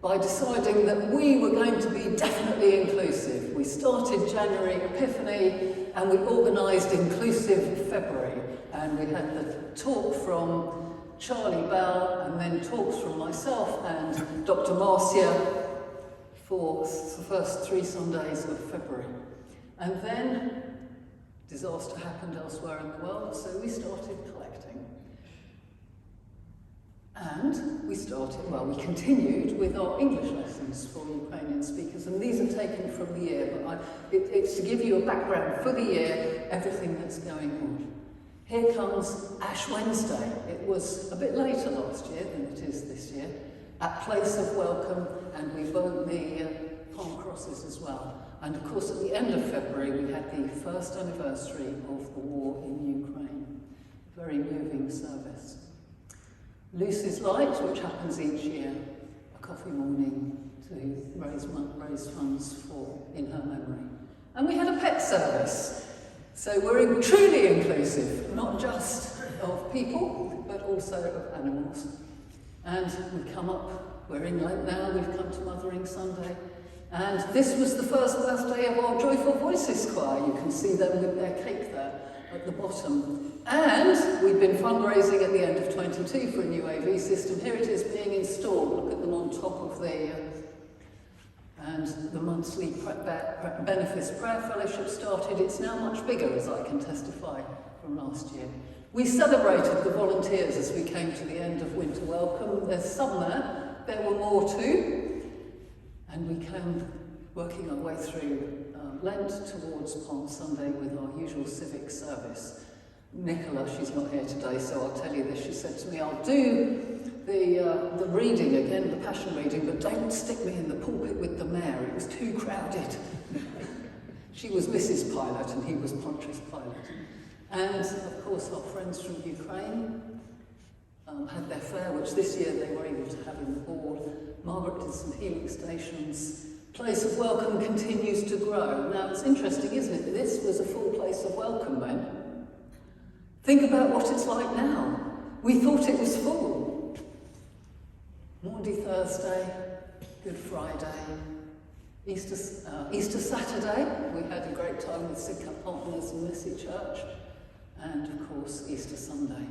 by deciding that we were going to be definitely inclusive. We started January Epiphany and we organised Inclusive February, and we had the talk from Charlie Bell and then talks from myself and Dr. Marcia for the first 3 Sundays of February. And then disaster happened elsewhere in the world, so we started collecting. And we continued with our English lessons for Ukrainian speakers, and these are taken from the year, but it's to give you a background for the year, everything that's going on. Here comes Ash Wednesday. It was a bit later last year than it is this year, at Place of Welcome, and we burnt the palm crosses as well. And of course, at the end of February, we had the first anniversary of the war in Ukraine. Very moving service. Lucy's Light, which happens each year, a coffee morning to raise funds for in her memory. And we had a pet service. So we're truly inclusive, not just of people, but also of animals. And we come up, we're in Lent now, we've come to Mothering Sunday. And this was the first birthday of our Joyful Voices choir. You can see them with their cake there at the bottom. And we've been fundraising at the end of 22 for a new AV system. Here it is being installed. Look at them on top of and the monthly Benefice Prayer Fellowship started. It's now much bigger, as I can testify from last year. We celebrated the volunteers as we came to the end of Winter Welcome. There's some there. There were more too. And we came working our way through Lent towards Palm Sunday with our usual civic service. Nicola, she's not here today, so I'll tell you this. She said to me, I'll do the reading again, the Passion reading, but don't stick me in the pulpit with the mayor. It was too crowded. She was Mrs. Pilate and he was Pontius Pilate. And of course, our friends from Ukraine had their fair, which this year they were able to have in the board. Margaret did some healing stations. Place of Welcome continues to grow. Now, it's interesting, isn't it? This was a full Place of Welcome then. Think about what it's like now. We thought it was full. Maundy Thursday, Good Friday, Easter Saturday, we had a great time with Sidcup partners and Messy Church, and of course Easter Sunday.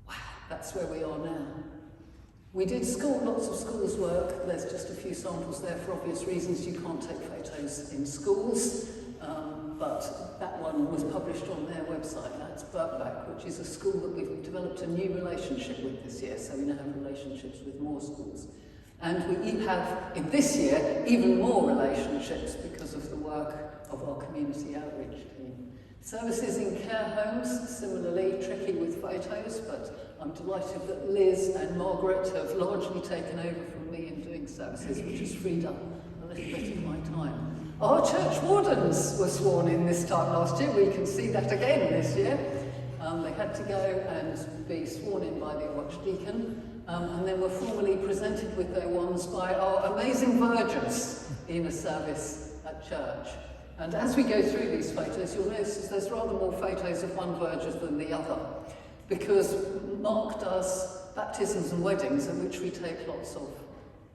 Wow, that's where we are now. We did lots of schools work. There's just a few samples there for obvious reasons. You can't take photos in schools, but that one was published on their website. That's Birkbeck, which is a school that we've developed a new relationship with this year, so we now have relationships with more schools. And we have, in this year, even more relationships because of the work of our community outreach team. Services in care homes, similarly tricky with photos, but I'm delighted that Liz and Margaret have largely taken over from me in doing services, which has freed up a little bit of my time. Our church wardens were sworn in this time last year. We can see that again this year. They had to go and be sworn in by the archdeacon, and then were formally presented with their wands by our amazing vergers in a service at church. And as we go through these photos, you'll notice there's rather more photos of one verger than the other, because Mark does baptisms and weddings in which we take lots of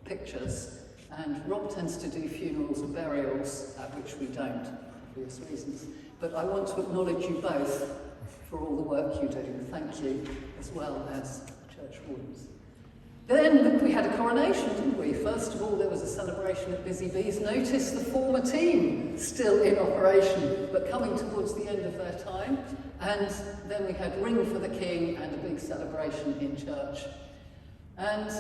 pictures, and Rob tends to do funerals and burials at which we don't, for obvious reasons. But I want to acknowledge you both for all the work you do. Thank you, as well as church wardens. Then we had a coronation, didn't we? First of all, there was a celebration at Busy Bees. Notice the former team still in operation, but coming towards the end of their time. And then we had Ring for the King and a big celebration in church. And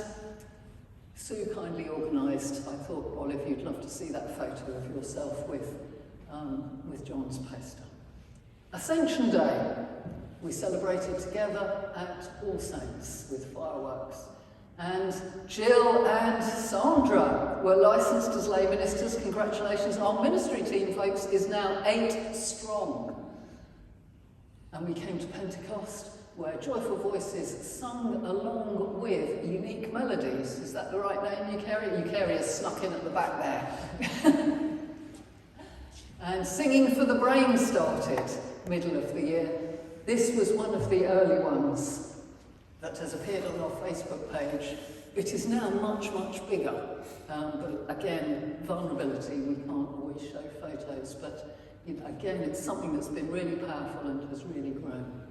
Sue kindly organised, I thought, Olive, you'd love to see that photo of yourself with John's poster. Ascension Day, we celebrated together at All Saints with fireworks. And Jill and Sandra were licensed as lay ministers. Congratulations. Our ministry team, folks, is now 8 strong. And we came to Pentecost, where Joyful Voices sung along with Unique Melodies. Is that the right name, Eucharia? Eucharia snuck in at the back there. And Singing for the Brain started, middle of the year. This was one of the early ones that has appeared on our Facebook page. It is now much, much bigger, but again, vulnerability, we can't always show photos, but you know, again, it's something that's been really powerful and has really grown.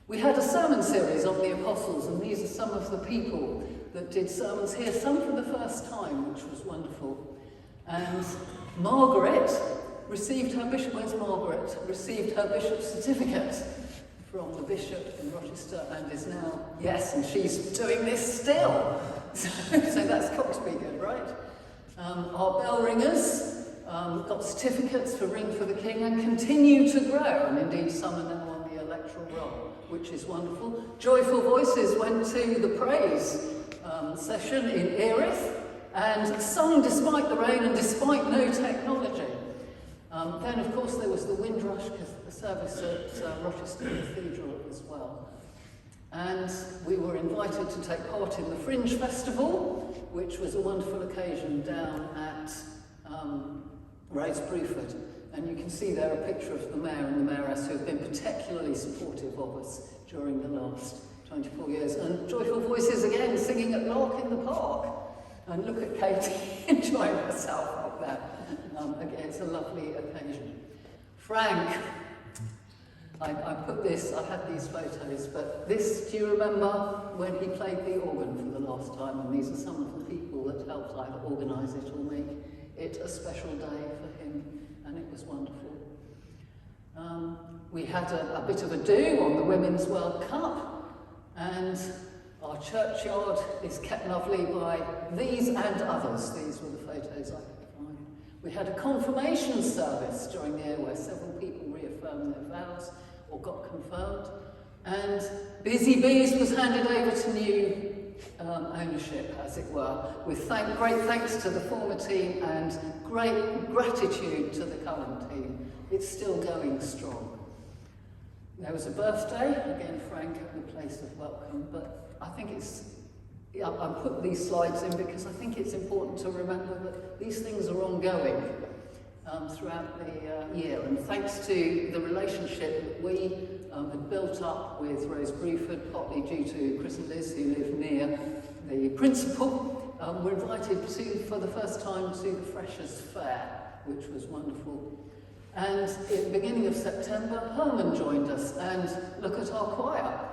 We had a sermon series on the Apostles, and these are some of the people that did sermons here, some for the first time, which was wonderful. And Margaret received her bishop, where's Margaret? Received her bishop's certificate from the bishop in Rochester and is now, yes, and she's doing this still. So that's got to be good, right? Our bell ringers got certificates for Ring for the King and continue to grow, and indeed some are now on the electoral roll, which is wonderful. Joyful Voices went to the praise session in Erith and sung despite the rain and despite no technology. Then, of course, there was the Windrush service at Rochester Cathedral as well. And we were invited to take part in the Fringe Festival, which was a wonderful occasion down at Rose Bruford. And you can see there a picture of the Mayor and the Mayoress who have been particularly supportive of us during the last 24 years. And Joyful Voices again singing at Lark in the Park. And look at Katie enjoying herself up there. Again, it's a lovely occasion. Frank, I put this, I had these photos, but this, do you remember when he played the organ for the last time? And these are some of the people that helped either organise it or make it a special day for him, and it was wonderful. We had a bit of a do on the Women's World Cup, and our churchyard is kept lovely by these and others. These were the photos I could find. We had a confirmation service during the year where several people reaffirmed their vows or got confirmed. And Busy Bees was handed over to new ownership, as it were, with great thanks to the former team and great gratitude to the current team. It's still going strong. There was a birthday, again Frank at the place of welcome, but I think I put these slides in because I think it's important to remember that these things are ongoing throughout the year, and thanks to the relationship that we had built up with Rose Bruford, partly due to Chris and Liz who live near the principal, we're invited for the first time to the Freshers' Fair, which was wonderful. And at the beginning of September, Herman joined us, and look at our choir.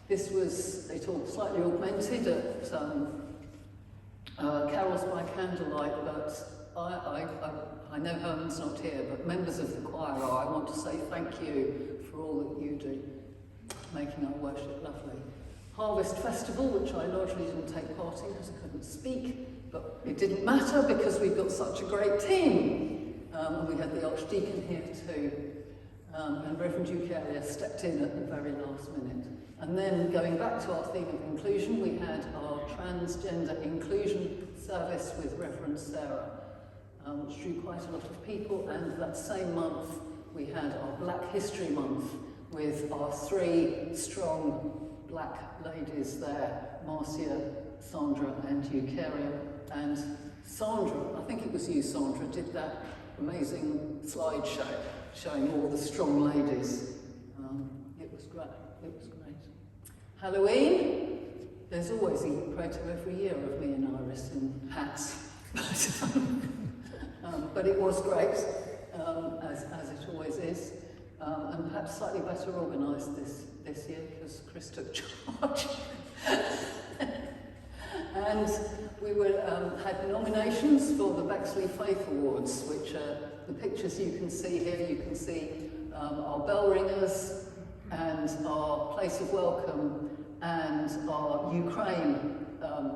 This was, it all slightly augmented at Carols by Candlelight, but I know Herman's not here, but members of the choir are. I want to say thank you for all that you do, making our worship lovely. Harvest Festival, which I largely didn't take part in because I couldn't speak, but it didn't matter because we've got such a great team. We had the Archdeacon here too, and Reverend Duke Area stepped in at the very last minute. And then going back to our theme of inclusion, we had our transgender inclusion service with Reverend Sarah, which drew quite a lot of people. And that same month, we had our Black History Month with our 3 strong black ladies there, Marcia, Sandra and Eucharia. And Sandra, I think it was you, Sandra, did that amazing slideshow showing all the strong ladies. It was great, it was great. Halloween, there's always a photo every year of me and Iris in hats. But it was great, as it always is, and perhaps slightly better organised this year because Chris took charge. And we had nominations for the Bexley Faith Awards, which are the pictures you can see here. You can see our bell ringers and our place of welcome and our Ukraine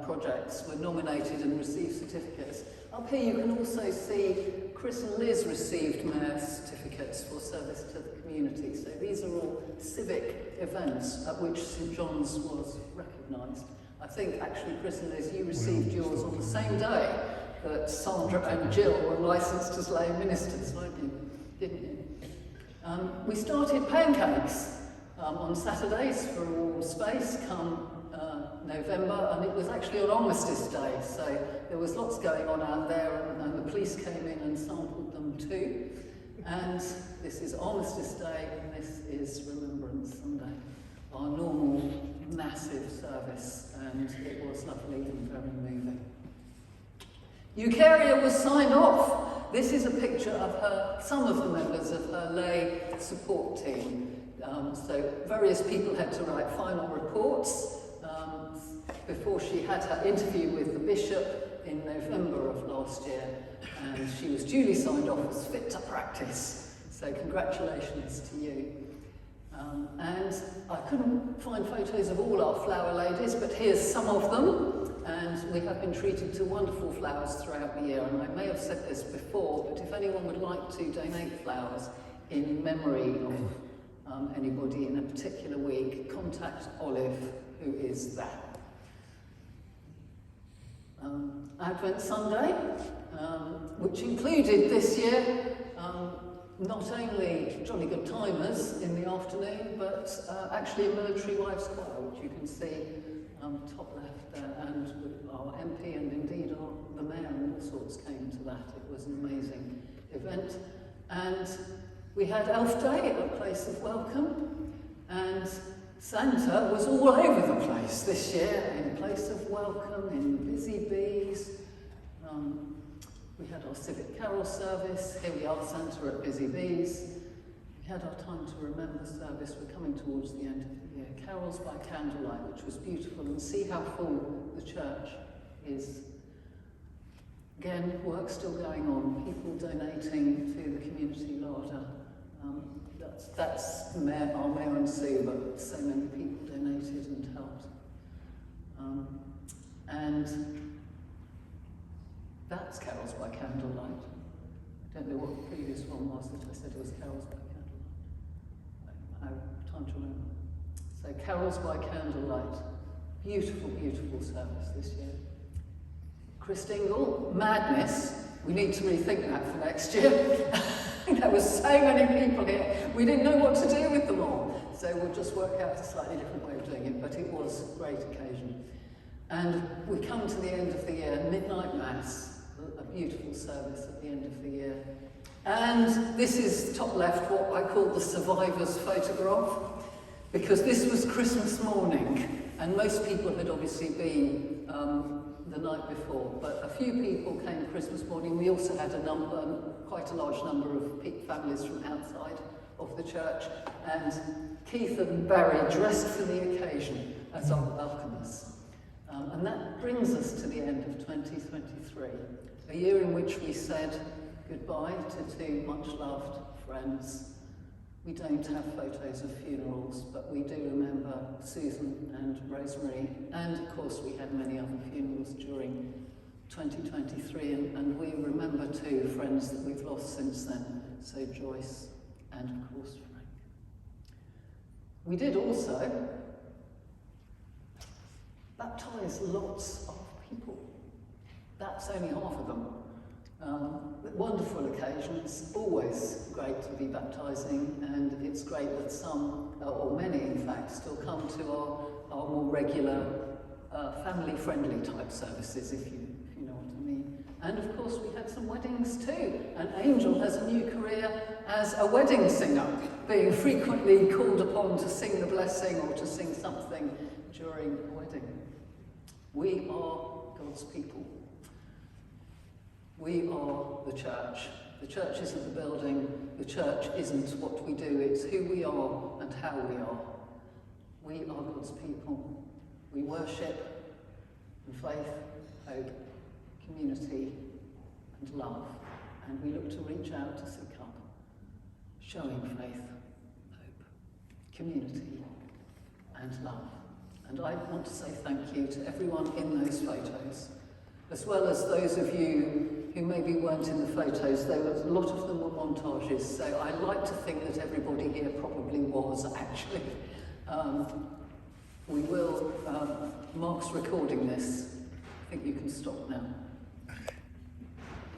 projects were nominated and received certificates. Up here you can also see Chris and Liz received Mayor certificates for service to the community. So these are all civic events at which St John's was recognised. I think actually, Chris and Liz, you received yours on the same day that Sandra and Jill were licensed as lay ministers, weren't you? Didn't you? We started pancakes on Saturdays for a warm space come November, and it was actually on Armistice Day, so there was lots going on out there, and the police came in and sampled them too. And this is Armistice Day, and this is Remembrance Sunday. our normal massive service, and it was lovely and very moving. Eucharia was signed off. This is a picture of some of the members of her lay support team. So various people had to write final reports before she had her interview with the bishop in November of last year, and she was duly signed off as fit to practice. So congratulations to you. And I couldn't find photos of all our flower ladies, but here's some of them. And we have been treated to wonderful flowers throughout the year. And I may have said this before, but if anyone would like to donate flowers in memory of anybody in a particular week, contact Olive, who is that. Advent Sunday, which included this year not only Jolly Good Timers in the afternoon, but actually a military wives choir, which you can see top left there, and our MP and indeed the mayor and all sorts came to that. It was an amazing event. And we had Elf Day, a place of welcome, and Santa was all over the place this year, in place of welcome, in Busy Bees. We had our civic carol service. Here we are, Santa at Busy Bees. We had our Time to Remember service. We're coming towards the end of the year. Carols by candlelight, which was beautiful, and see how full the church is. Again, work still going on. People donating to the community larder. That's our Mayor and Sue, but so many people donated and helped. And that's Carols by Candlelight. I don't know what the previous one was that I said it was Carols by Candlelight. I have time to remember. So Carols by Candlelight. Beautiful, beautiful service this year. Christingle, madness. We need to rethink that for next year. There were so many people here. We didn't know what to do with them all. So we'll just work out a slightly different way of doing it, but it was a great occasion. And we come to the end of the year, Midnight Mass, a beautiful service at the end of the year. And this is top left, what I call the survivor's photograph, because this was Christmas morning, and most people had obviously been the night before, but a few people came Christmas morning. We also had quite a large number of families from outside of the church, and Keith and Barry dressed for the occasion as our welcomers. And that brings us to the end of 2023, a year in which we said goodbye to two much-loved friends. We don't have photos of funerals, but we do remember Susan and Rosemary, and of course we had many other funerals during 2023, and we remember two friends that we've lost since then, so Joyce and of course Frank. We did also baptise lots of people. That's only half of them. Wonderful occasions, always great to be baptising, and it's great that some, or many in fact, still come to our more regular family-friendly type services, if you know what I mean. And of course we had some weddings too, and Angel has a new career as a wedding singer, being frequently called upon to sing the blessing or to sing something during a wedding. We are God's people. We are the church. The church isn't the building. The church isn't what we do. It's who we are and how we are. We are God's people. We worship in faith, hope, community and love. And we look to reach out to Sidcup, showing faith, hope, community and love. And I want to say thank you to everyone in those photos, as well as those of you who maybe weren't in the photos. A lot of them were montages, so I like to think that everybody here probably was, actually. We will, Mark's recording this. I think you can stop now.